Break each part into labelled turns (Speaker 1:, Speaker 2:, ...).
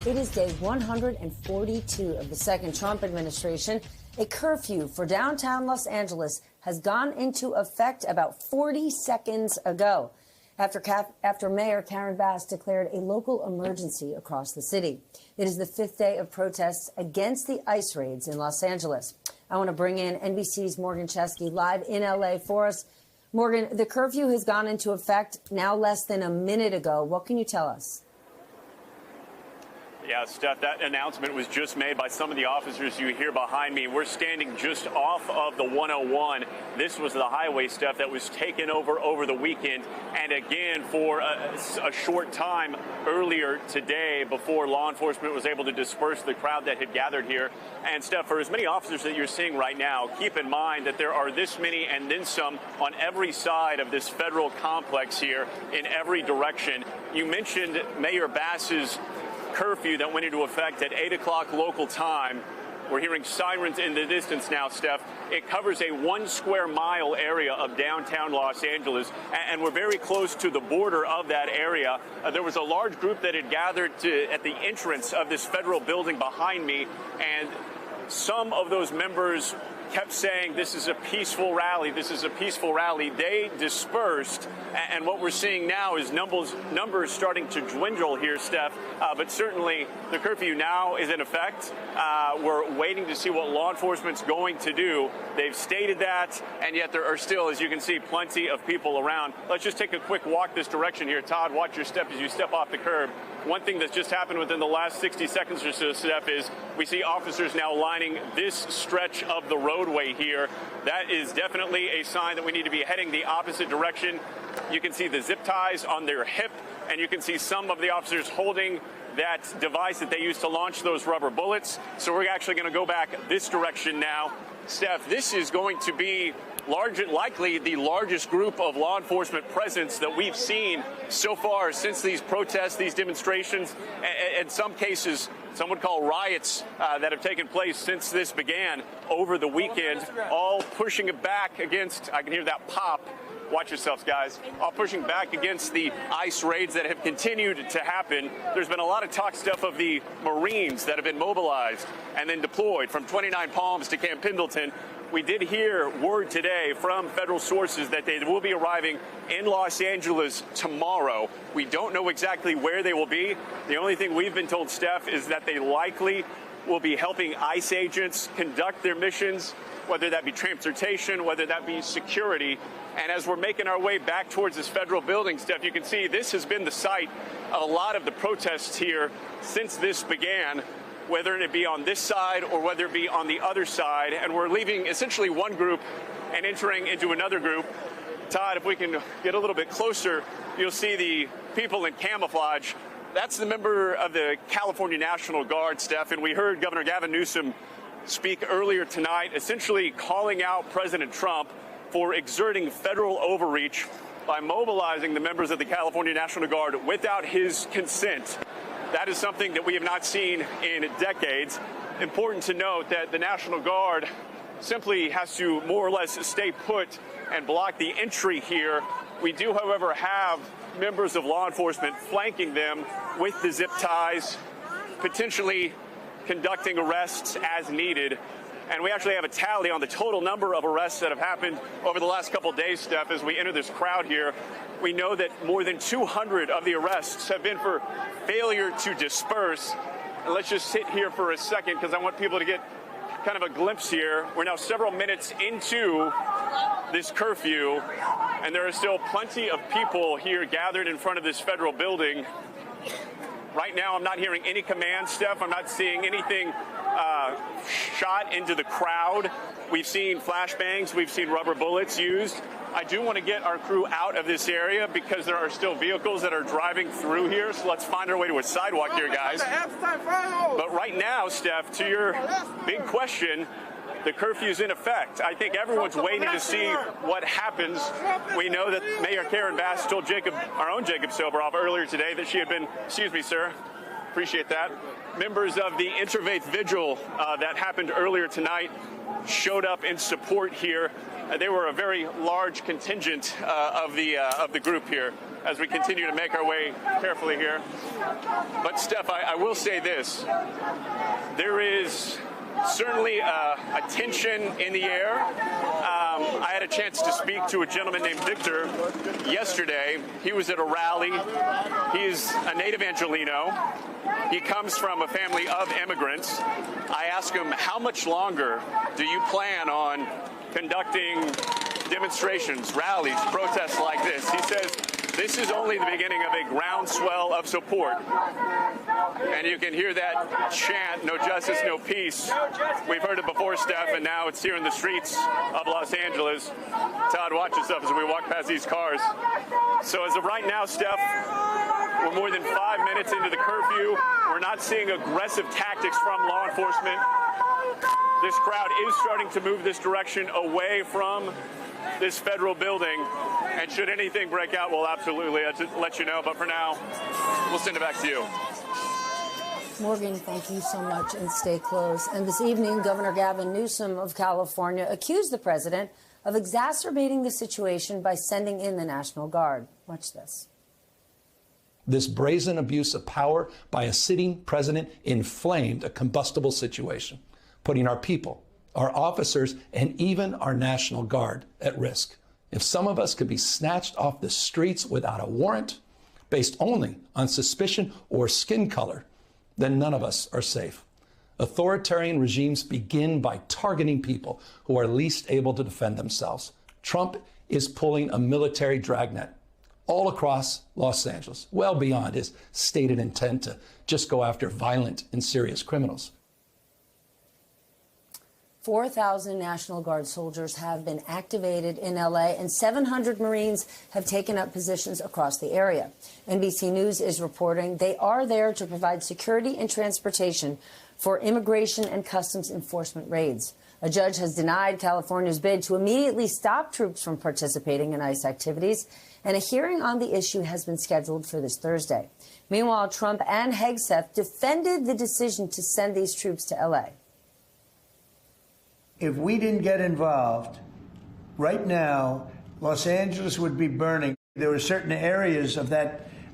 Speaker 1: It is day 142 of the second Trump administration. A curfew for downtown Los Angeles has gone into effect about 40 seconds ago after Mayor Karen Bass declared a local emergency across the city. It is the fifth day of protests against the ICE raids in Los Angeles. I want to bring in NBC's Morgan Chesky live in L.A. for us. Morgan, the curfew has gone into effect now less than a minute ago. What can you tell us?
Speaker 2: Yeah, Steph, that announcement was just made by some of the officers you hear behind me. We're standing just off of the 101. This was the highway, Steph, that was taken over the weekend. And again, for a short time earlier today before law enforcement was able to disperse the crowd that had gathered here. And Steph, for as many officers that you're seeing right now, keep in mind that there are this many and then some on every side of this federal complex here in every direction. You mentioned Mayor Bass's curfew that went into effect at 8 o'clock local time. We're hearing sirens in the distance now, Steph. It covers a 1 square mile area of downtown Los Angeles, and we're very close to the border of that area. There was a large group that had gathered at the entrance of this federal building behind me, and some of those members kept saying, this is a peaceful rally, this is a peaceful rally. They dispersed, and what we're seeing now is numbers starting to dwindle here, Steph, but certainly the curfew now is in effect. We're waiting to see what law enforcement's going to do. They've stated that, and yet there are still, as you can see, plenty of people around. Let's just take a quick walk this direction here. Todd, watch your step as you step off the curb. One thing that's just happened within the last 60 seconds or so, Steph, is we see officers now lining this stretch of the roadway here. That is definitely a sign that we need to be heading the opposite direction. You can see the zip ties on their hip, and you can see some of the officers holding that device that they used to launch those rubber bullets. So we're actually going to go back this direction now. Steph, this is going to be likely the largest group of law enforcement presence that we've seen so far since these protests, these demonstrations, in some cases, some would call riots that have taken place since this began over the weekend, all pushing it back against, I can hear that pop. Watch yourselves, guys. All pushing back against the ICE raids that have continued to happen. There's been a lot of talk, Steph, of the Marines that have been mobilized and then deployed from 29 Palms to Camp Pendleton. We did hear word today from federal sources that they will be arriving in Los Angeles tomorrow. We don't know exactly where they will be. The only thing we've been told, Steph, is that they likely will be helping ICE agents conduct their missions, whether that be transportation, whether that be security. And as we're making our way back towards this federal building, Steph, you can see this has been the site of a lot of the protests here since this began, whether it be on this side or whether it be on the other side. And we're leaving essentially one group and entering into another group. Todd, if we can get a little bit closer, you'll see the people in camouflage. That's the member of the California National Guard, Steph, and we heard Governor Gavin Newsom speak earlier tonight, essentially calling out President Trump for exerting federal overreach by mobilizing the members of the California National Guard without his consent. That is something that we have not seen in decades. Important to note that the National Guard simply has to more or less stay put and block the entry here. We do, however, have members of law enforcement flanking them with the zip ties, potentially conducting arrests as needed. And we actually have a tally on the total number of arrests that have happened over the last couple of days, Steph, as we enter this crowd here. We know that more than 200 of the arrests have been for failure to disperse. And let's just sit here for a second because I want people to get kind of a glimpse here. We're now several minutes into this curfew, and there are still plenty of people here gathered in front of this federal building. Right now, I'm not hearing any commands, Steph. I'm not seeing anything shot into the crowd. We've seen flashbangs. We've seen rubber bullets used. I do want to get our crew out of this area because there are still vehicles that are driving through here. So let's find our way to a sidewalk here, guys. But right now, Steph, to your big question, the curfew's in effect. I think everyone's waiting to see what happens. We know that Mayor Karen Bass told our own Jacob Soboroff earlier today that she had been, excuse me, sir, appreciate that. Members of the Interfaith Vigil that happened earlier tonight showed up in support here. They were a very large contingent of the group here. as we continue to make our way carefully here. But, Steph, I will say this. There is certainly a tension in the air. I had a chance to speak to a gentleman named Victor yesterday. He was at a rally. He is a native Angelino. He comes from a family of immigrants. I asked him, how much longer do you plan on conducting demonstrations, rallies, protests like this? He says, this is only the beginning of a groundswell of support. And you can hear that chant, no justice, no peace. We've heard it before, Steph, and now it's here in the streets of Los Angeles. Todd, watch yourself as we walk past these cars. So as of right now, Steph, we're more than 5 minutes into the curfew. We're not seeing aggressive tactics from law enforcement. This crowd is starting to move this direction away from this federal building. And should anything break out, we'll absolutely let you know. But for now, we'll send it back to you.
Speaker 1: Morgan, thank you so much, and stay close. And this evening, Governor Gavin Newsom of California accused the president of exacerbating the situation by sending in the National Guard. Watch this.
Speaker 3: This brazen abuse of power by a sitting president inflamed a combustible situation, putting our people, our officers, and even our National Guard at risk. If some of us could be snatched off the streets without a warrant, based only on suspicion or skin color, then none of us are safe. Authoritarian regimes begin by targeting people who are least able to defend themselves. Trump is pulling a military dragnet all across Los Angeles, well beyond his stated intent to just go after violent and serious criminals.
Speaker 1: 4,000 National Guard soldiers have been activated in L.A., and 700 Marines have taken up positions across the area. NBC News is reporting they are there to provide security and transportation for immigration and customs enforcement raids. A judge has denied California's bid to immediately stop troops from participating in ICE activities, and a hearing on the issue has been scheduled for this Thursday. Meanwhile, Trump and Hegseth defended the decision to send these troops to L.A.
Speaker 4: If we didn't get involved, right now, Los Angeles would be burning. There were certain areas of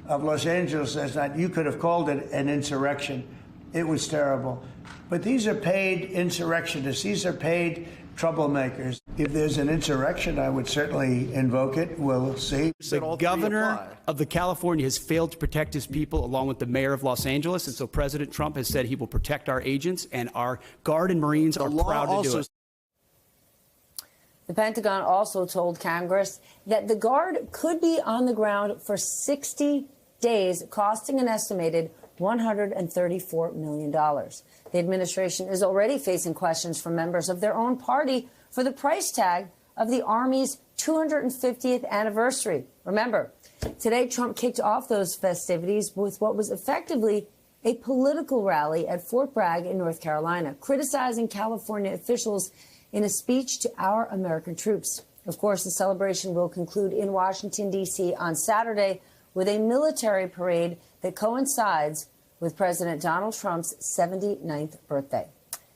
Speaker 4: Los Angeles that you could have called it an insurrection. It was terrible. But these are paid insurrectionists. These are paid troublemakers. If there's an insurrection, I would certainly invoke it. We'll see.
Speaker 5: The governor of the California has failed to protect his people, along with the mayor of Los Angeles. And so President Trump has said he will protect our agents, and our Guard and Marines are proud to do it.
Speaker 1: The Pentagon also told Congress that the Guard could be on the ground for 60 days, costing an estimated $134 million. The administration is already facing questions from members of their own party for the price tag of the Army's 250th anniversary. Remember, today Trump kicked off those festivities with what was effectively a political rally at Fort Bragg in North Carolina, criticizing California officials in a speech to our American troops. Of course, the celebration will conclude in Washington, D.C. on Saturday with a military parade that coincides with President Donald Trump's 79th birthday.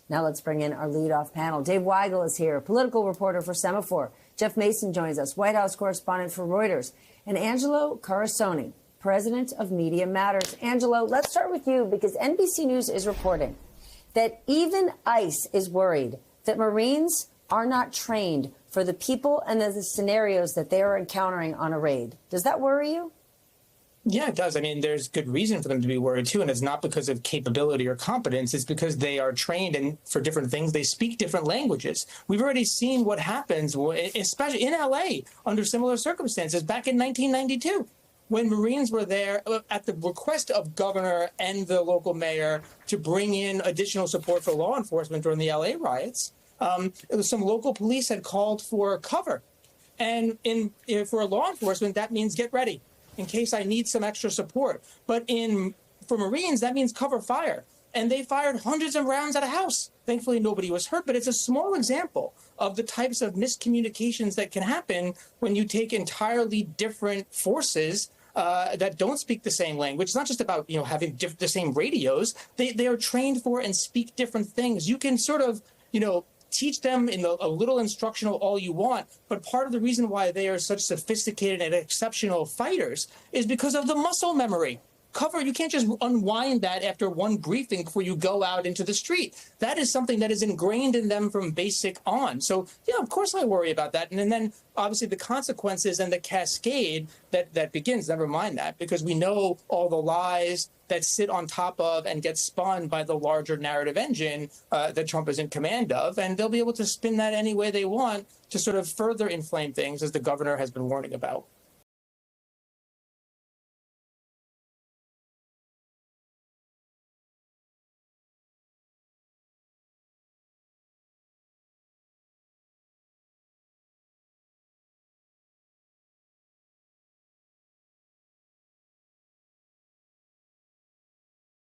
Speaker 1: Now let's bring in our leadoff panel. Dave Weigel is here, political reporter for Semaphore. Jeff Mason joins us, White House correspondent for Reuters. And Angelo Carusone, president of Media Matters. Angelo, let's start with you, because NBC News is reporting that even ICE is worried that Marines are not trained for the people and the scenarios that they are encountering on a raid. Does that worry you?
Speaker 6: Yeah, it does. I mean, there's good reason for them to be worried, too. And it's not because of capability or competence. It's because they are trained for different things. They speak different languages. We've already seen what happens, especially in L.A., under similar circumstances back in 1992. When Marines were there at the request of governor and the local mayor to bring in additional support for law enforcement during the L.A. riots, some local police had called for cover. And for law enforcement, that means get ready in case I need some extra support. But for Marines, that means cover fire. And they fired hundreds of rounds at a house. Thankfully, nobody was hurt, but it's a small example of the types of miscommunications that can happen when you take entirely different forces that don't speak the same language. It's not just about having the same radios. They are trained for and speak different things. You can sort of teach them in a little instructional all you want, but part of the reason why they are such sophisticated and exceptional fighters is because of the muscle memory. You can't just unwind that after one briefing before you go out into the street. That is something that is ingrained in them from basic on. So, yeah, of course I worry about that. And then obviously the consequences and the cascade that begins, never mind that, because we know all the lies that sit on top of and get spun by the larger narrative engine that Trump is in command of. And they'll be able to spin that any way they want to sort of further inflame things, as the governor has been warning about.